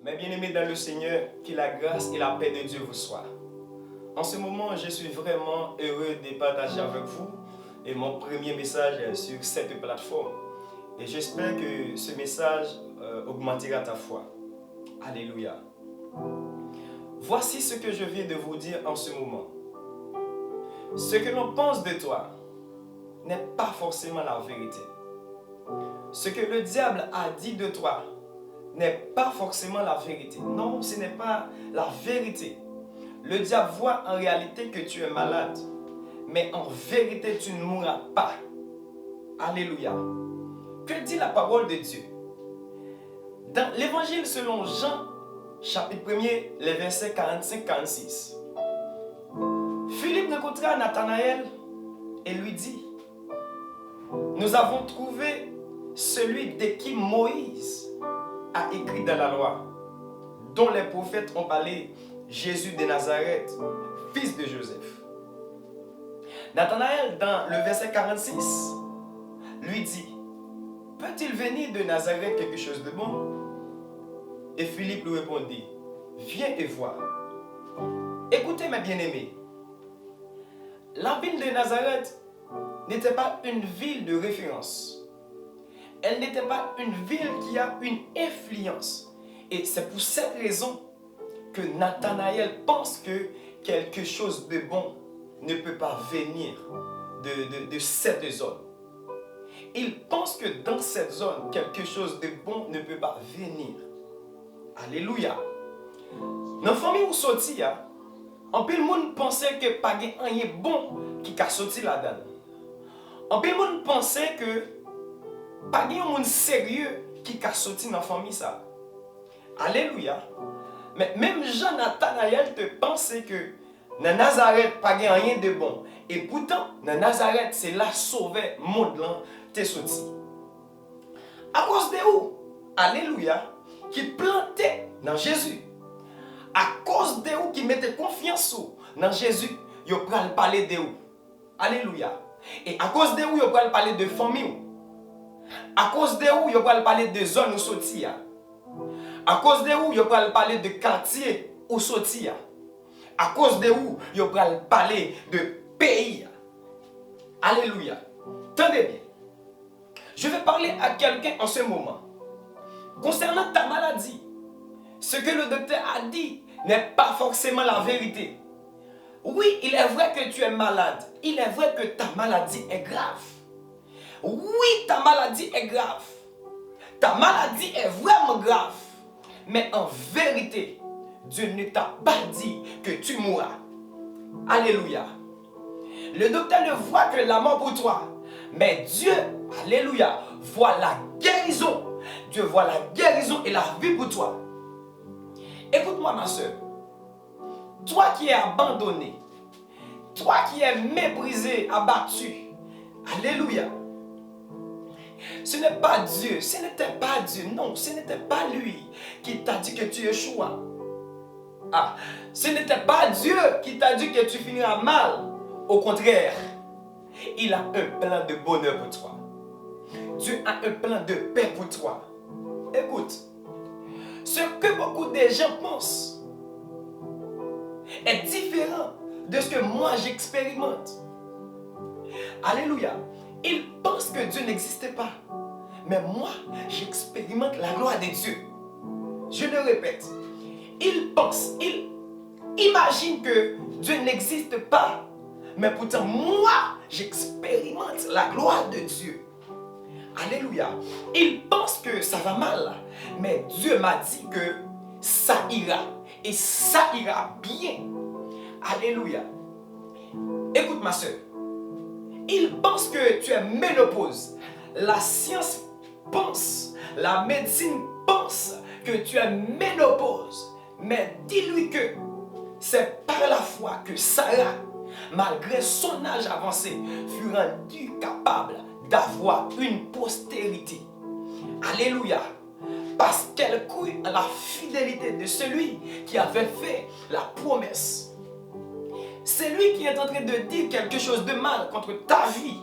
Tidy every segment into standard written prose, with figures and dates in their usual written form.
Mes bien-aimés dans le Seigneur, que la grâce et la paix de Dieu vous soient. En ce moment, je suis vraiment heureux de partager avec vous et mon premier message sur cette plateforme. Et j'espère que ce message augmentera ta foi. Alléluia. Voici ce que je viens de vous dire en ce moment. Ce que l'on pense de toi n'est pas forcément la vérité. Ce que le diable a dit de toi n'est pas forcément la vérité. Non, ce n'est pas la vérité. Le diable voit en réalité que tu es malade, mais en vérité tu ne mourras pas. Alléluia. Que dit la parole de Dieu? Dans l'évangile selon Jean, chapitre 1er, les versets 45-46. Philippe rencontra Nathanaël et lui dit: nous avons trouvé celui de qui Moïse a écrit dans la loi, dont les prophètes ont parlé, Jésus de Nazareth, fils de Joseph. Nathanaël, dans le verset 46, lui dit: peut-il venir de Nazareth quelque chose de bon? Et Philippe lui répondit: viens et vois. Écoutez mes bien-aimés, la ville de Nazareth n'était pas une ville de référence. Elle n'était pas une ville qui a une influence. Et c'est pour cette raison que Nathanaël pense que quelque chose de bon ne peut pas venir de cette zone. Il pense que dans cette zone, quelque chose de bon ne peut pas venir. Alléluia. Dans la famille où sorti, en peu le monde pensait que pas rien bon qui a sorti là-dedans. En peu le monde pensait que pas de monde sérieux qui a sorti dans la famille ça. Alléluia. Mais même Jean Nathanaël te pensait que dans Nazareth pas de rien de bon. Et pourtant dans Nazareth c'est là sauvé monde là t'es sorti. À cause de où? Alléluia. Qui plantait dans Jésus. À cause de où qui mettait confiance dans Jésus, yo pral parler de où. Alléluia. Et à cause de où yo pral parler de famille. À cause de où, vous allez parler de zone où sortir. À cause de où, vous allez parler de quartier où sortir. À cause de où, vous allez parler de pays. Alléluia. Tenez bien. Je vais parler à quelqu'un en ce moment. Concernant ta maladie, ce que le docteur a dit n'est pas forcément la vérité. Oui, il est vrai que tu es malade. Il est vrai que ta maladie est grave. Oui, ta maladie est grave. Ta maladie est vraiment grave. Mais en vérité, Dieu ne t'a pas dit que tu mourras. Alléluia. Le docteur ne voit que la mort pour toi. Mais Dieu, alléluia, voit la guérison. Dieu voit la guérison et la vie pour toi. Écoute-moi ma soeur. Toi qui es abandonné. Toi qui es méprisé, abattu. Alléluia. Ce n'est pas Dieu, ce n'était pas Dieu, non, ce n'était pas lui qui t'a dit que tu échoues. Ah, ce n'était pas Dieu qui t'a dit que tu finiras mal. Au contraire, il a un plan de bonheur pour toi. Dieu a un plan de paix pour toi. Écoute, ce que beaucoup de gens pensent est différent de ce que moi j'expérimente. Alléluia. Ils pensent que Dieu n'existe pas. Mais moi, j'expérimente la gloire de Dieu. Je le répète. Ils pensent, ils imaginent que Dieu n'existe pas. Mais pourtant, moi, j'expérimente la gloire de Dieu. Alléluia. Ils pensent que ça va mal. Mais Dieu m'a dit que ça ira. Et ça ira bien. Alléluia. Écoute ma soeur. Ils pensent que tu es ménopause. La science pense, la médecine pense que tu es ménopause. Mais dis-lui que c'est par la foi que Sarah, malgré son âge avancé, fut rendue capable d'avoir une postérité. Alléluia. Parce qu'elle crut à la fidélité de celui qui avait fait la promesse. C'est lui qui est en train de dire quelque chose de mal contre ta vie.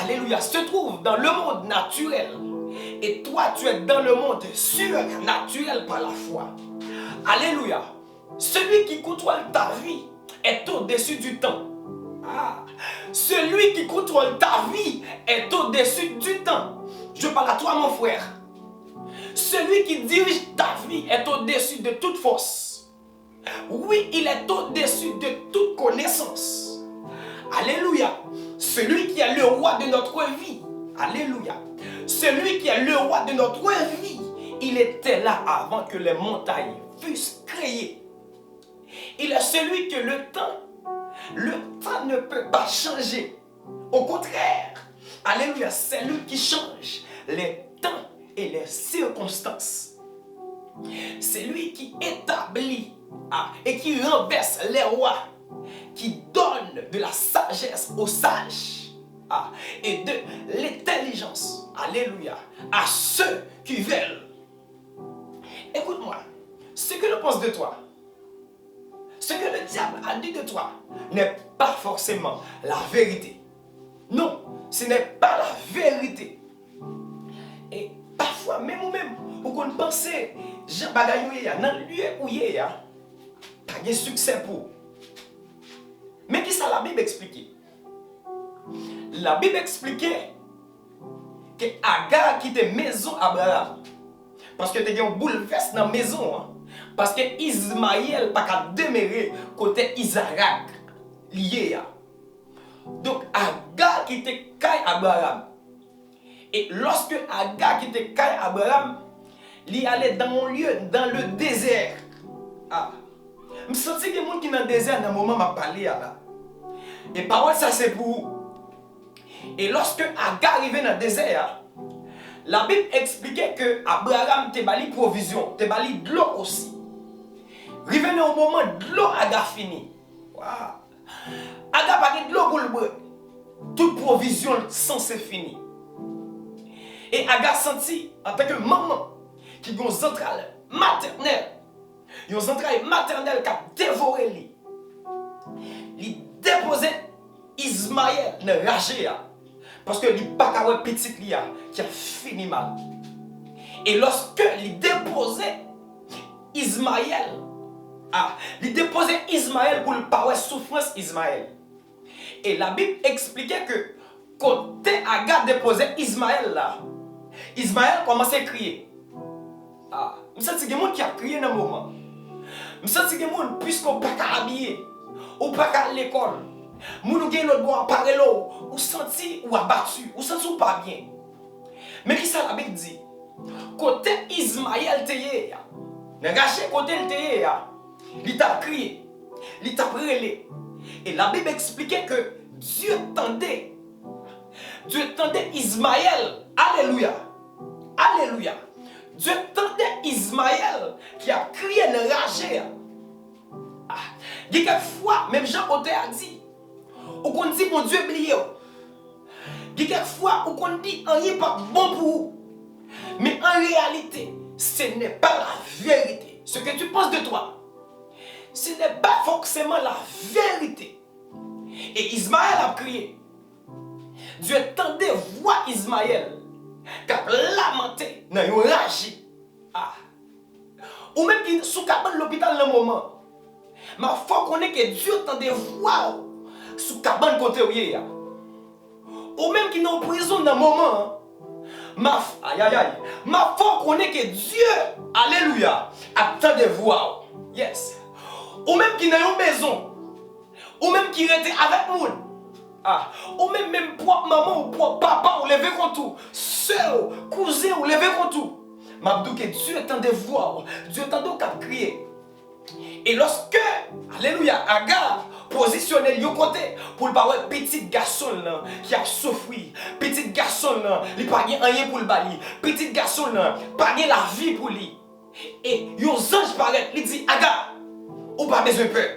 Alléluia, se trouve dans le monde naturel. Et toi, tu es dans le monde surnaturel par la foi. Alléluia. Celui qui contrôle ta vie est au-dessus du temps. Ah. Celui qui contrôle ta vie est au-dessus du temps. Je parle à toi, mon frère. Celui qui dirige ta vie est au-dessus de toute force. Oui, il est au-dessus de toute connaissance. Alléluia. Celui qui est le roi de notre vie. Alléluia. Celui qui est le roi de notre vie. Il était là avant que les montagnes fussent créées. Il est celui que le temps ne peut pas changer. Au contraire, alléluia, c'est lui qui change les temps et les circonstances. C'est lui qui établit et qui renverse les rois, qui donne de la sagesse aux sages et de l'intelligence, alléluia, à ceux qui veulent. Écoute-moi, ce que je pense de toi, ce que le diable a dit de toi n'est pas forcément la vérité. Non, ce n'est pas la vérité. Et parfois, même ou qu'on pense, Jean Bagayouye, dans le lieu où il y a, pas de succès pour. Mais qui ça la Bible expliquait? La Bible expliquait que Agar quittait maison Abraham. Parce que tu as un bouleverse dans la maison. Hein? Parce que Ismaël n'a pas demeurer côté Isaac lié. Donc Agar quittait Kai Abraham. Et lorsque Agar quittait Kai Abraham, il allait dans un lieu, dans le désert. Je sens que les gens qui sont dans le désert, dans le moment où je parle là. Et parole, ça c'est pour vous. Et lorsque Agar arrivait dans le désert, la Bible expliquait que Abraham te bali provision, te bali de l'eau aussi. Arrivé au moment de l'eau, Agar fini. Wow. Agar pas de l'eau pour le boire. Toute provision censée finir. Et Agar senti en tant que maman qui a une centrale maternelle. Une centrale maternelle qui a dévoré lui. Il déposait Ismaël dans la rage. Parce que il n'a pas de petit qui a fini mal. Et lorsque il déposait Ismaël, il déposait Ismaël pour le parler souffrance Ismaël. Et la Bible expliquait que quand Agar déposait Ismaël là, Ismaël commençait à crier. Je sens que il y a des gens qui a crié dans le moment. Je sens que il y a des gens puisqu'on ne peut pas habiller, ou pas à l'école. Moun gen l'autre bois parler l'eau, ou senti ou abattu, ou senti ou pas bien. Mais qui ça la Bible dit? Côté Ismaël teye, n'engagé côté le teye, il t'a crié, il t'a relé. Et la Bible expliquait que Dieu tendait Ismaël. Alléluia. Alléluia. Dieu tendait Ismaël qui a crié le rage. Quelquefois, même Jean Côté a dit, ou qu'on dit mon Dieu oublié. Quelquefois, ou qu'on dit rien pas bon pour vous. Mais en réalité, ce n'est pas la vérité. Ce que tu penses de toi, ce n'est pas forcément la vérité. Et Ismaël a crié. Dieu tendait voir Ismaël qui a lamenté dans une rage. Ou même qui sous cabane l'hôpital dans le moment. Mais il faut qu'on ait que Dieu tendait voir sous cabane côté où il y a. Ou même qui est en prison dans le moment. Ma foi connaît que Dieu, alléluia, attend de voir. Yes. Ou même qui est dans une maison. Ou même qui était avec nous. Ou même propre maman ou propre papa ou lever contre tout. Soeur, cousin ou lever contre tout. Ma que Dieu attend de voir. Dieu attend de crier. Et lorsque, alléluia, Agar positionné de côté pour le parler petit garçon là, qui a souffert, petit garçon là, il n'a pas rien pour le bali, petit garçon là, pas la vie pour lui. Et un ange paraît, il dit Agar, ou pas besoin de peur.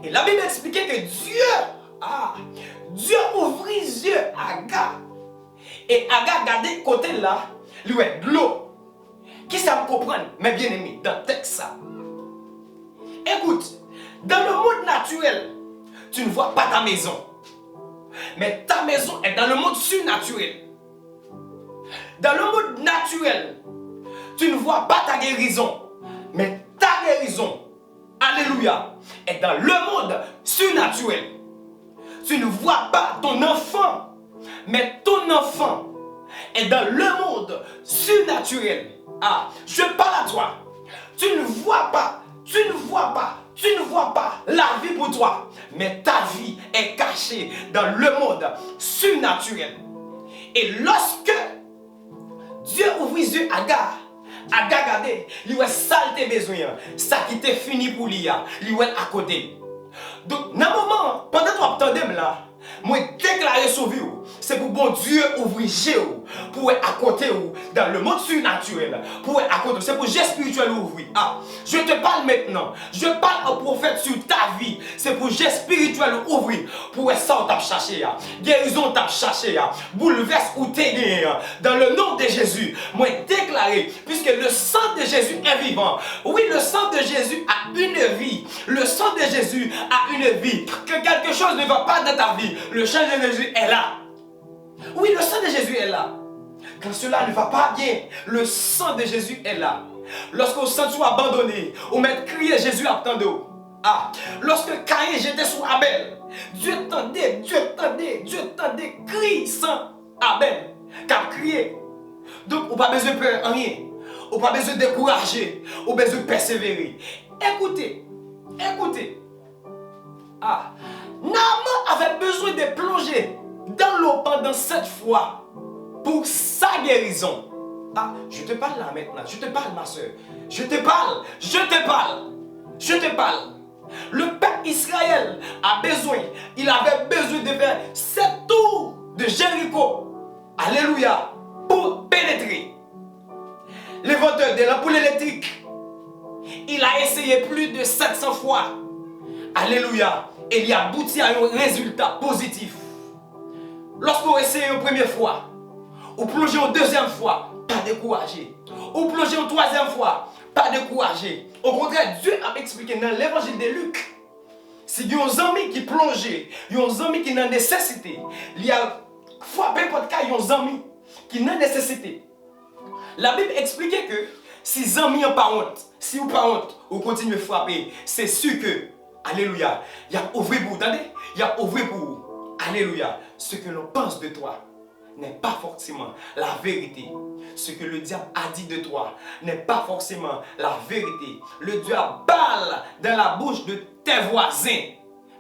Et la Bible expliquait que Dieu ouvrit les yeux à Agar. Et Agar regardait côté là, lui est de l'eau. Qui ça me comprend, mes bien-aimés, dans le texte ça? Écoute, dans le monde naturel, tu ne vois pas ta maison. Mais ta maison est dans le monde surnaturel. Dans le monde naturel, tu ne vois pas ta guérison, mais ta guérison, alléluia, est dans le monde surnaturel. Tu ne vois pas ton enfant, mais ton enfant est dans le monde surnaturel. Ah, je parle à toi. Tu ne vois pas la vie pour toi, mais ta vie est cachée dans le monde surnaturel. Et lorsque Dieu ouvre les yeux à Agar, Agar regardez, il voit saleté besoin, ça qui était fini pour lui, il voit à côté. Donc, dans le moment, pendant que tu attendais là, moi déclarer sur vie, c'est pour bon Dieu ouvrir les yeux pour être à côté dans le monde surnaturel, pour être à côté, c'est pour le spirituel ouvrir. Ah, je te parle maintenant, je parle au prophète sur ta vie, c'est pour le spirituel ouvrir, pour être ça t'a cherché, guérison t'a cherché, bouleverse ou t'es gagné, dans le nom de Jésus, moi déclarer, puisque le sang de Jésus est vivant, oui, le sang de Jésus a une vie, le sang de Jésus a une vie, que quelque chose ne va pas dans ta vie, le sang de Jésus est là. Oui, le sang de Jésus est là. Quand cela ne va pas bien, le sang de Jésus est là. Lorsque vous sentez abandonné, ou même crier Jésus attendez. Ah, lorsque Caïn j'étais sous Abel, Dieu tendait, crie sans Abel, car crier. Donc, on n'a pas besoin de peur en rien. On n'a pas besoin de décourager, on a besoin de persévérer. Écoutez. Ah, Naaman avait besoin de plonger dans l'eau pendant 7 fois pour sa guérison. Ah, je te parle là maintenant. Je te parle, ma soeur. Je te parle. Le peuple Israël avait besoin de faire 7 tours de Jéricho. Alléluia. Pour pénétrer. Le vendeur de l'ampoule électrique, il a essayé plus de 700 fois. Alléluia. Et il a abouti à un résultat positif. Lorsqu'on essaye une première fois, ou plongez une deuxième fois, pas découragé. Ou plongez une troisième fois, pas découragé. Au contraire, Dieu a expliqué dans l'évangile de Luc, si il y a un ami qui plongeait, il y a un ami qui n'a nécessité, il y a frappé pour cas, il y a un ami qui n'a nécessité. La Bible expliquait que si les amis n'ont pas honte, si vous n'avez pas honte, vous continuez à frapper, c'est sûr que, alléluia, il y a ouvert pour vous, attendez, il y a ouvert pour vous. Alléluia. Ce que l'on pense de toi n'est pas forcément la vérité. Ce que le diable a dit de toi n'est pas forcément la vérité. Le diable parle dans la bouche de tes voisins,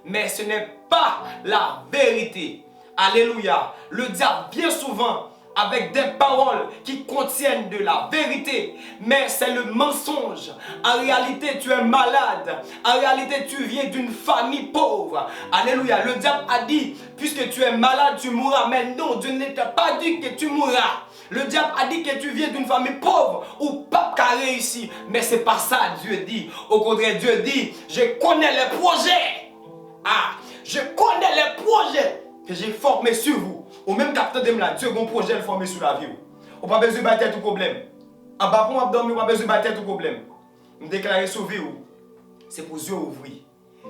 mais ce n'est pas la vérité. Alléluia. Le diable, bien souvent, avec des paroles qui contiennent de la vérité, mais c'est le mensonge. En réalité, tu es malade. En réalité, tu viens d'une famille pauvre. Alléluia. Le diable a dit, puisque tu es malade, tu mourras. Mais non, Dieu ne t'a pas dit que tu mourras. Le diable a dit que tu viens d'une famille pauvre ou pas qu'à réussir. Mais c'est pas ça Dieu dit. Au contraire, Dieu dit, je connais les projets. Ah, je connais les projets que j'ai formés sur vous. Ou même capteur de là, Dieu a un projet formé sur la vie. On n'a pas besoin de battre tout problème. En bas pour m'abdominer, on n'a pas besoin de battre tout problème. Je déclare sur vie. C'est pour Dieu ouvrir.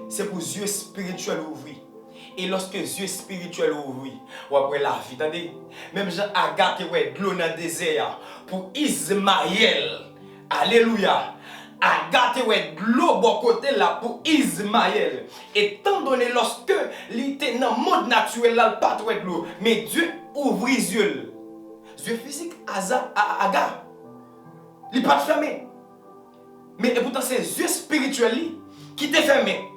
C'est pour Dieu spirituel ouvrir. Et lorsque Dieu spirituel ouvrir, ou après la vie, attendez, même Jean Agar qui est de l'eau dans le désert pour Ismaël. Alléluia. Agar qui est de l'eau bon côté là pour Ismaël. Étant donné lorsque il était dans le monde naturel là, pas de l'eau, mais Dieu ouvre les yeux. Dieu physique à Agar. Il n'est pas fermé. Mais pourtant c'est Dieu spirituel qui était fermé.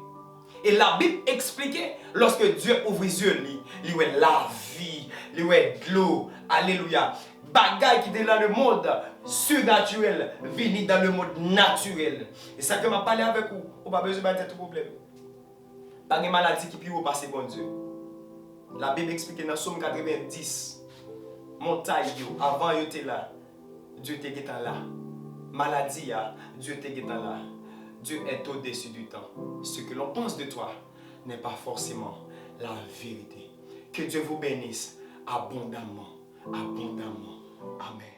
Et la Bible expliquait, lorsque Dieu ouvre les yeux, il y a la vie, il y a de l'eau. Alléluia. Bagaille qui est dans le monde surnaturel, vient dans le monde naturel. Et ça que m'a parlé avec vous, on n'a pas besoin de tout problème. Pas de maladie qui peut passer, bon Dieu. La Bible explique dans Somme 90, montagne, avant il était là, Dieu était là. Maladie, Dieu était là. Dieu est au-dessus du temps. Ce que l'on pense de toi n'est pas forcément la vérité. Que Dieu vous bénisse abondamment. Amen.